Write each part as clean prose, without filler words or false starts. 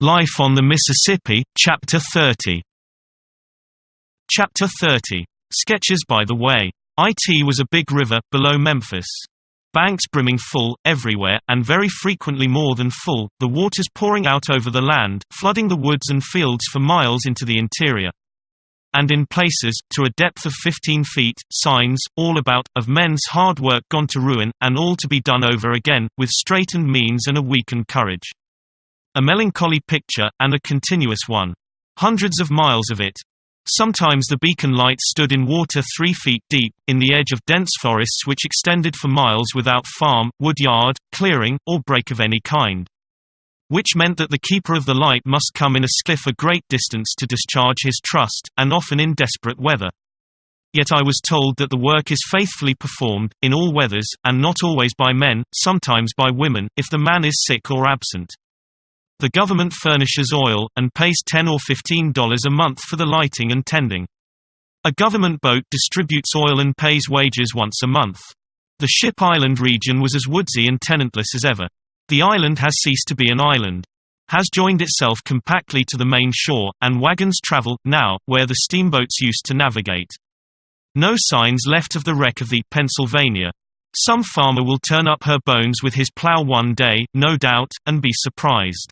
Life on the Mississippi, Chapter 30. Chapter 30. Sketches by the way. It was a big river, below Memphis. Banks brimming full, everywhere, and very frequently more than full, the waters pouring out over the land, flooding the woods and fields for miles into the interior. And in places, to a depth of 15 feet, signs, all about, of men's hard work gone to ruin, and all to be done over again, with straitened means and a weakened courage. A melancholy picture, and a continuous one. Hundreds of miles of it. Sometimes the beacon light stood in water 3 feet deep, in the edge of dense forests which extended for miles without farm, wood yard, clearing, or break of any kind. Which meant that the keeper of the light must come in a skiff a great distance to discharge his trust, and often in desperate weather. Yet I was told that the work is faithfully performed, in all weathers, and not always by men, sometimes by women, if the man is sick or absent. The government furnishes oil, and pays $10 or $15 a month for the lighting and tending. A government boat distributes oil and pays wages once a month. The Ship Island region was as woodsy and tenantless as ever. The island has ceased to be an island. Has joined itself compactly to the main shore, and wagons travel, now, where the steamboats used to navigate. No signs left of the wreck of the Pennsylvania. Some farmer will turn up her bones with his plow one day, no doubt, and be surprised.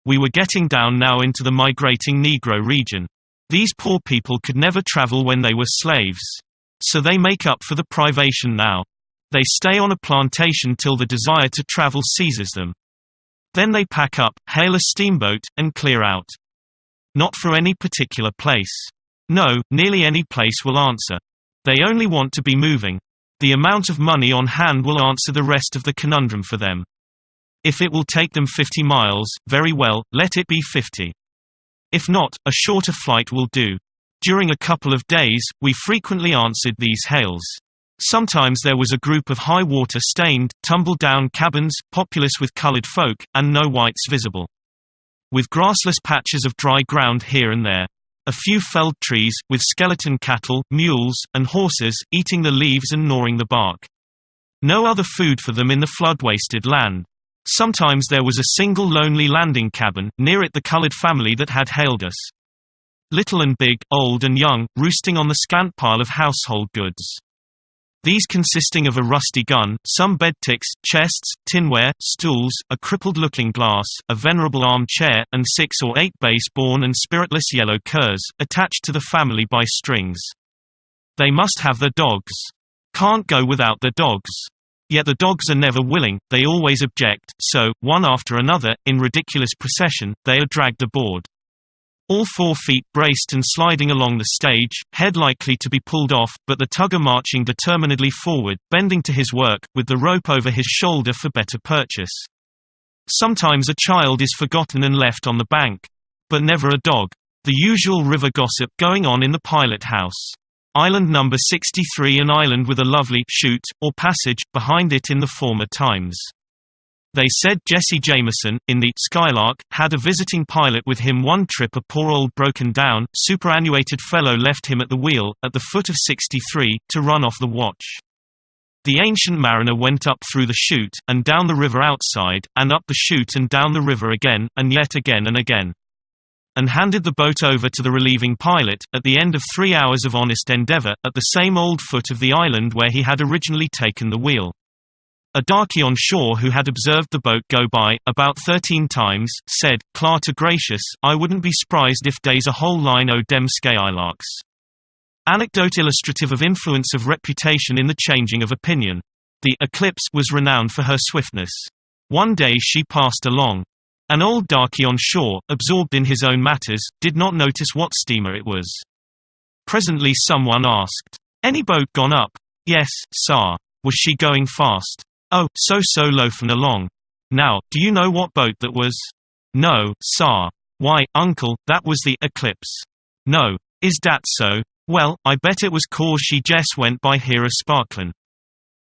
We were getting down now into the migrating Negro region. These poor people could never travel when they were slaves. So they make up for the privation now. They stay on a plantation till the desire to travel seizes them. Then they pack up, hail a steamboat, and clear out. Not for any particular place. No, nearly any place will answer. They only want to be moving. The amount of money on hand will answer the rest of the conundrum for them. If it will take them 50 miles, very well, let it be 50. If not, a shorter flight will do. During a couple of days, we frequently answered these hails. Sometimes there was a group of high-water stained, tumble-down cabins, populous with colored folk, and no whites visible. With grassless patches of dry ground here and there. A few felled trees, with skeleton cattle, mules, and horses, eating the leaves and gnawing the bark. No other food for them in the flood-wasted land. Sometimes there was a single lonely landing cabin, near it the colored family that had hailed us. Little and big, old and young, roosting on the scant pile of household goods. These consisting of a rusty gun, some bedticks, chests, tinware, stools, a crippled looking-glass, a venerable armchair, and 6 or 8 base-born and spiritless yellow curs, attached to the family by strings. They must have their dogs. Can't go without their dogs. Yet the dogs are never willing, they always object, so, one after another, in ridiculous procession, they are dragged aboard. All 4 feet braced and sliding along the stage, head likely to be pulled off, but the tugger marching determinedly forward, bending to his work, with the rope over his shoulder for better purchase. Sometimes a child is forgotten and left on the bank. But never a dog. The usual river gossip going on in the pilot house. Island number 63, an island with a lovely chute, or passage, behind it in the former times. They said Jesse Jameson, in the Skylark, had a visiting pilot with him one trip. A poor old broken-down, superannuated fellow left him at the wheel, at the foot of 63, to run off the watch. The ancient mariner went up through the chute, and down the river outside, and up the chute and down the river again, and yet again and again. And handed the boat over to the relieving pilot, at the end of 3 hours of honest endeavor, at the same old foot of the island where he had originally taken the wheel. A darky on shore who had observed the boat go by, about 13 times, said, "Clar to gracious, I wouldn't be surprised if dey's a whole line o' dem skylarks." Anecdote illustrative of influence of reputation in the changing of opinion. The Eclipse was renowned for her swiftness. One day she passed along. An old darky on shore, absorbed in his own matters, did not notice what steamer it was. Presently someone asked, "Any boat gone up?" "Yes, sir." "Was she going fast?" "Oh, so loafing along." "Now, do you know what boat that was?" "No, sir." "Why, uncle, that was the Eclipse." "No. Is dat so? Well, I bet it was 'cause she jes' went by here a sparklin'."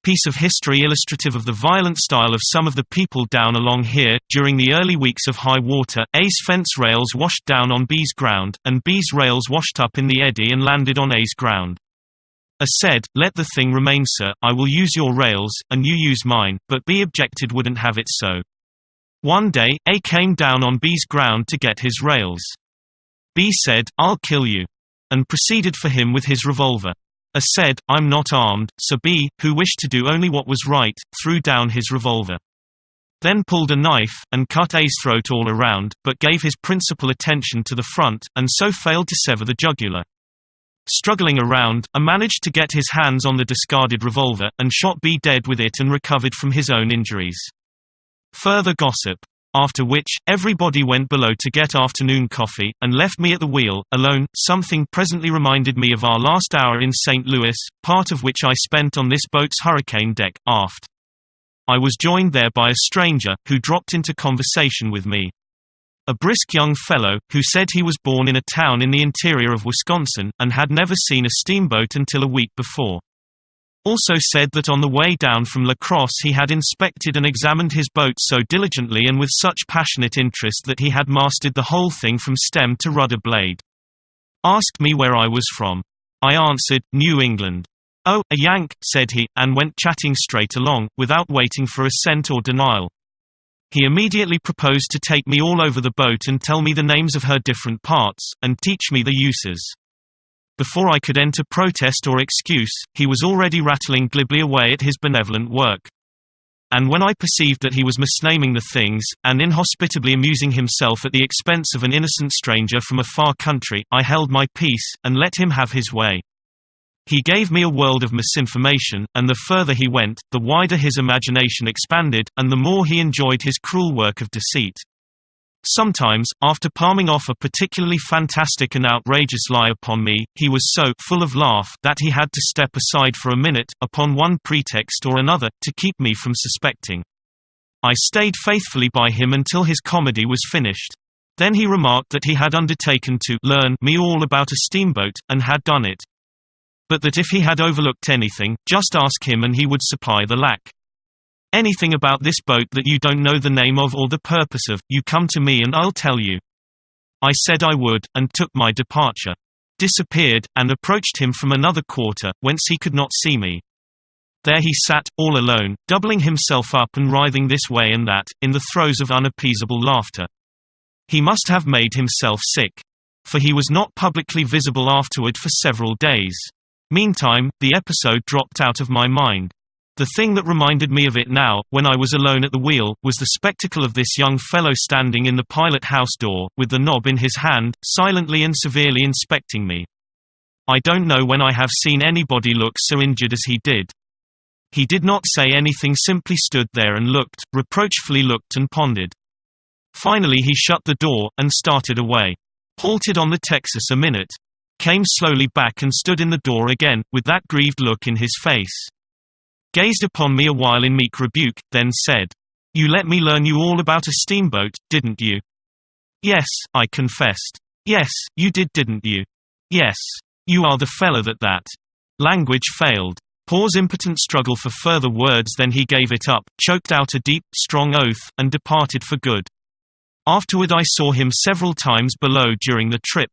Piece of history illustrative of the violent style of some of the people down along here. During the early weeks of high water, A's fence rails washed down on B's ground, and B's rails washed up in the eddy and landed on A's ground. A said, "Let the thing remain, sir, I will use your rails, and you use mine," but B objected, wouldn't have it so. One day, A came down on B's ground to get his rails. B said, "I'll kill you," and proceeded for him with his revolver. A said, "I'm not armed," so B, who wished to do only what was right, threw down his revolver. Then pulled a knife, and cut A's throat all around, but gave his principal attention to the front, and so failed to sever the jugular. Struggling around, A managed to get his hands on the discarded revolver, and shot B dead with it and recovered from his own injuries. Further gossip. After which, everybody went below to get afternoon coffee, and left me at the wheel, alone. Something presently reminded me of our last hour in St. Louis, part of which I spent on this boat's hurricane deck, aft. I was joined there by a stranger, who dropped into conversation with me. A brisk young fellow, who said he was born in a town in the interior of Wisconsin, and had never seen a steamboat until a week before. Also said that on the way down from La Crosse he had inspected and examined his boat so diligently and with such passionate interest that he had mastered the whole thing from stem to rudder blade. Asked me where I was from. I answered, New England. "Oh, a Yank," said he, and went chatting straight along, without waiting for assent or denial. He immediately proposed to take me all over the boat and tell me the names of her different parts, and teach me the uses. Before I could enter protest or excuse, he was already rattling glibly away at his benevolent work. And when I perceived that he was misnaming the things, and inhospitably amusing himself at the expense of an innocent stranger from a far country, I held my peace, and let him have his way. He gave me a world of misinformation, and the further he went, the wider his imagination expanded, and the more he enjoyed his cruel work of deceit. Sometimes, after palming off a particularly fantastic and outrageous lie upon me, he was so full of laugh that he had to step aside for a minute, upon one pretext or another, to keep me from suspecting. I stayed faithfully by him until his comedy was finished. Then he remarked that he had undertaken to learn me all about a steamboat, and had done it. But that if he had overlooked anything, just ask him and he would supply the lack. "Anything about this boat that you don't know the name of or the purpose of, you come to me and I'll tell you." I said I would, and took my departure. Disappeared, and approached him from another quarter, whence he could not see me. There he sat, all alone, doubling himself up and writhing this way and that, in the throes of unappeasable laughter. He must have made himself sick. For he was not publicly visible afterward for several days. Meantime, the episode dropped out of my mind. The thing that reminded me of it now, when I was alone at the wheel, was the spectacle of this young fellow standing in the pilot house door, with the knob in his hand, silently and severely inspecting me. I don't know when I have seen anybody look so injured as he did. He did not say anything, simply stood there and looked, reproachfully looked and pondered. Finally he shut the door, and started away. Halted on the Texas a minute. Came slowly back and stood in the door again, with that grieved look in his face. Gazed upon me a while in meek rebuke, then said, "You let me learn you all about a steamboat, didn't you?" "Yes," I confessed. "Yes, you did, didn't you?" "Yes. You are the fellow that." Language failed. Pause, impotent struggle for further words, then he gave it up, choked out a deep, strong oath, and departed for good. Afterward I saw him several times below during the trip.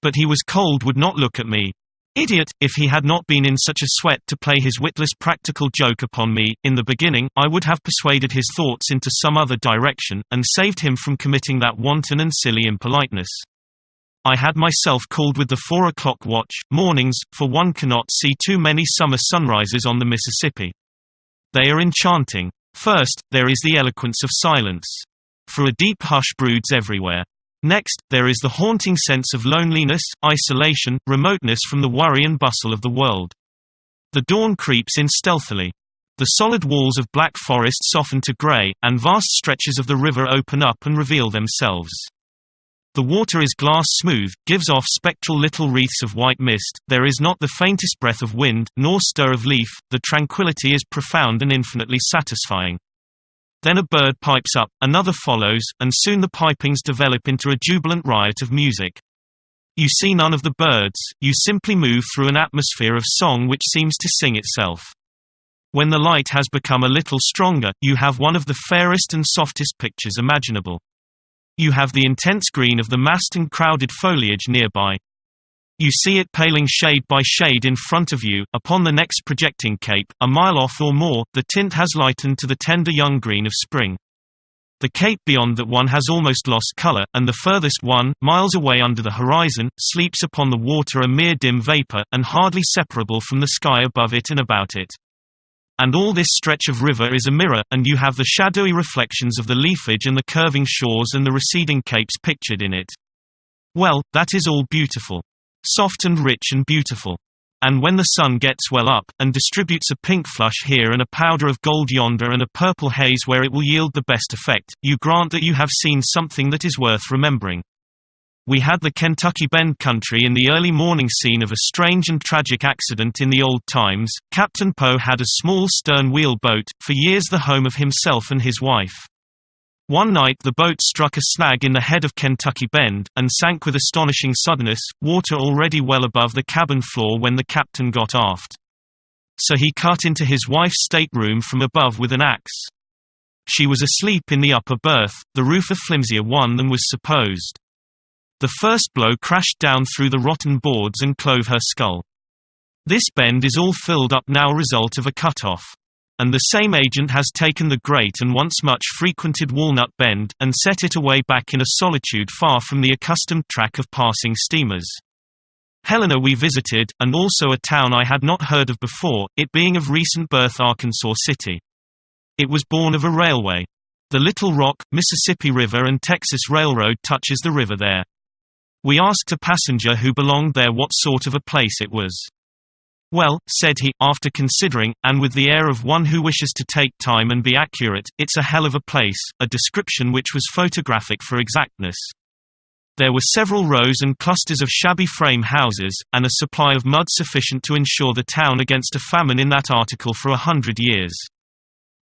But he was cold, would not look at me. Idiot, if he had not been in such a sweat to play his witless practical joke upon me, in the beginning, I would have persuaded his thoughts into some other direction, and saved him from committing that wanton and silly impoliteness. I had myself called with the 4 o'clock watch, mornings, for one cannot see too many summer sunrises on the Mississippi. They are enchanting. First, there is the eloquence of silence. For a deep hush broods everywhere. Next, there is the haunting sense of loneliness, isolation, remoteness from the worry and bustle of the world. The dawn creeps in stealthily. The solid walls of black forest soften to gray, and vast stretches of the river open up and reveal themselves. The water is glass smooth, gives off spectral little wreaths of white mist, there is not the faintest breath of wind, nor stir of leaf, the tranquility is profound and infinitely satisfying. Then a bird pipes up, another follows, and soon the pipings develop into a jubilant riot of music. You see none of the birds, you simply move through an atmosphere of song which seems to sing itself. When the light has become a little stronger, you have one of the fairest and softest pictures imaginable. You have the intense green of the massed and crowded foliage nearby. You see it paling shade by shade in front of you, upon the next projecting cape, a mile off or more, the tint has lightened to the tender young green of spring. The cape beyond that one has almost lost color, and the furthest one, miles away under the horizon, sleeps upon the water a mere dim vapor, and hardly separable from the sky above it and about it. And all this stretch of river is a mirror, and you have the shadowy reflections of the leafage and the curving shores and the receding capes pictured in it. Well, that is all beautiful. Soft and rich and beautiful. And when the sun gets well up, and distributes a pink flush here and a powder of gold yonder and a purple haze where it will yield the best effect, you grant that you have seen something that is worth remembering. We had the Kentucky Bend country in the early morning scene of a strange and tragic accident in the old times. Captain Poe had a small stern wheel boat, for years the home of himself and his wife. One night the boat struck a snag in the head of Kentucky Bend, and sank with astonishing suddenness, water already well above the cabin floor when the captain got aft. So he cut into his wife's stateroom from above with an axe. She was asleep in the upper berth, the roof a flimsier one than was supposed. The first blow crashed down through the rotten boards and clove her skull. This bend is all filled up now, result of a cut-off. And the same agent has taken the great and once much frequented Walnut Bend, and set it away back in a solitude far from the accustomed track of passing steamers. Helena we visited, and also a town I had not heard of before, it being of recent birth, Arkansas City. It was born of a railway. The Little Rock, Mississippi River and Texas Railroad touches the river there. We asked a passenger who belonged there what sort of a place it was. Well, said he, after considering, and with the air of one who wishes to take time and be accurate, it's a hell of a place, a description which was photographic for exactness. There were several rows and clusters of shabby frame houses, and a supply of mud sufficient to insure the town against a famine in that article for 100 years.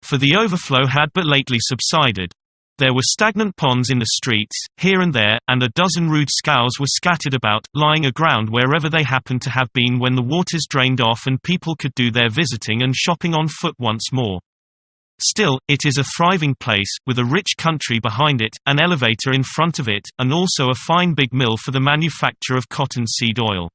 For the overflow had but lately subsided. There were stagnant ponds in the streets, here and there, and a dozen rude scows were scattered about, lying aground wherever they happened to have been when the waters drained off and people could do their visiting and shopping on foot once more. Still, it is a thriving place, with a rich country behind it, an elevator in front of it, and also a fine big mill for the manufacture of cottonseed oil.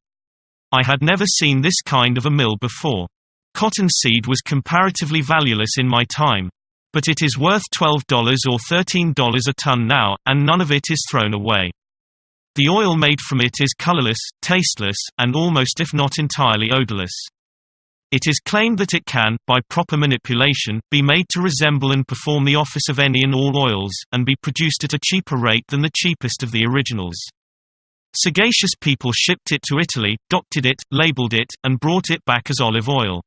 I had never seen this kind of a mill before. Cottonseed was comparatively valueless in my time. But it is worth $12 or $13 a ton now, and none of it is thrown away. The oil made from it is colorless, tasteless, and almost if not entirely odorless. It is claimed that it can, by proper manipulation, be made to resemble and perform the office of any and all oils, and be produced at a cheaper rate than the cheapest of the originals. Sagacious people shipped it to Italy, doctored it, labeled it, and brought it back as olive oil.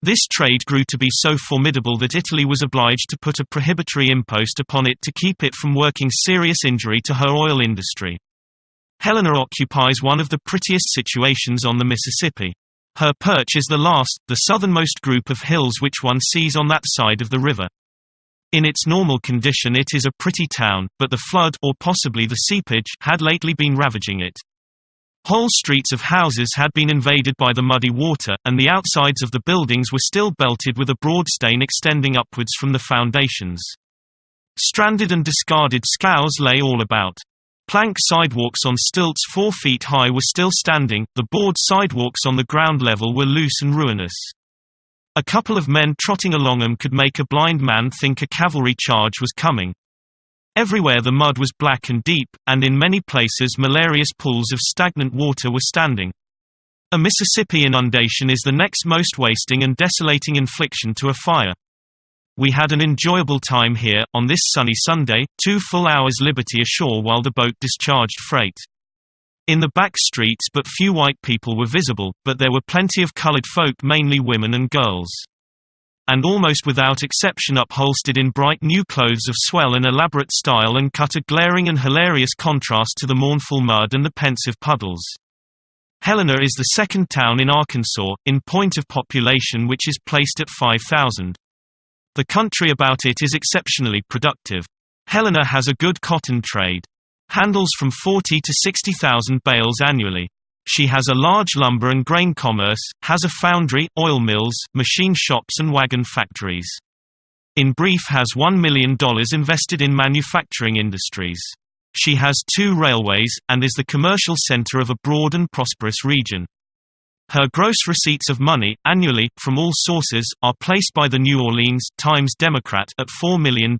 This trade grew to be so formidable that Italy was obliged to put a prohibitory impost upon it to keep it from working serious injury to her oil industry. Helena occupies one of the prettiest situations on the Mississippi. Her perch is the last, the southernmost group of hills which one sees on that side of the river. In its normal condition it is a pretty town, but the flood, or possibly the seepage, had lately been ravaging it. Whole streets of houses had been invaded by the muddy water, and the outsides of the buildings were still belted with a broad stain extending upwards from the foundations. Stranded and discarded scows lay all about. Plank sidewalks on stilts 4 feet high were still standing, the board sidewalks on the ground level were loose and ruinous. A couple of men trotting along them could make a blind man think a cavalry charge was coming. Everywhere the mud was black and deep, and in many places malarious pools of stagnant water were standing. A Mississippi inundation is the next most wasting and desolating infliction to a fire. We had an enjoyable time here, on this sunny Sunday, 2 full hours liberty ashore while the boat discharged freight. In the back streets but few white people were visible, but there were plenty of colored folk, mainly women and girls. And almost without exception upholstered in bright new clothes of swell and elaborate style, and cut a glaring and hilarious contrast to the mournful mud and the pensive puddles. Helena is the second town in Arkansas, in point of population, which is placed at 5,000. The country about it is exceptionally productive. Helena has a good cotton trade. Handles from 40 to 60,000 bales annually. She has a large lumber and grain commerce, has a foundry, oil mills, machine shops and wagon factories. In brief, has $1 million invested in manufacturing industries. She has 2 railways, and is the commercial center of a broad and prosperous region. Her gross receipts of money, annually, from all sources, are placed by the New Orleans Times-Democrat at $4 million.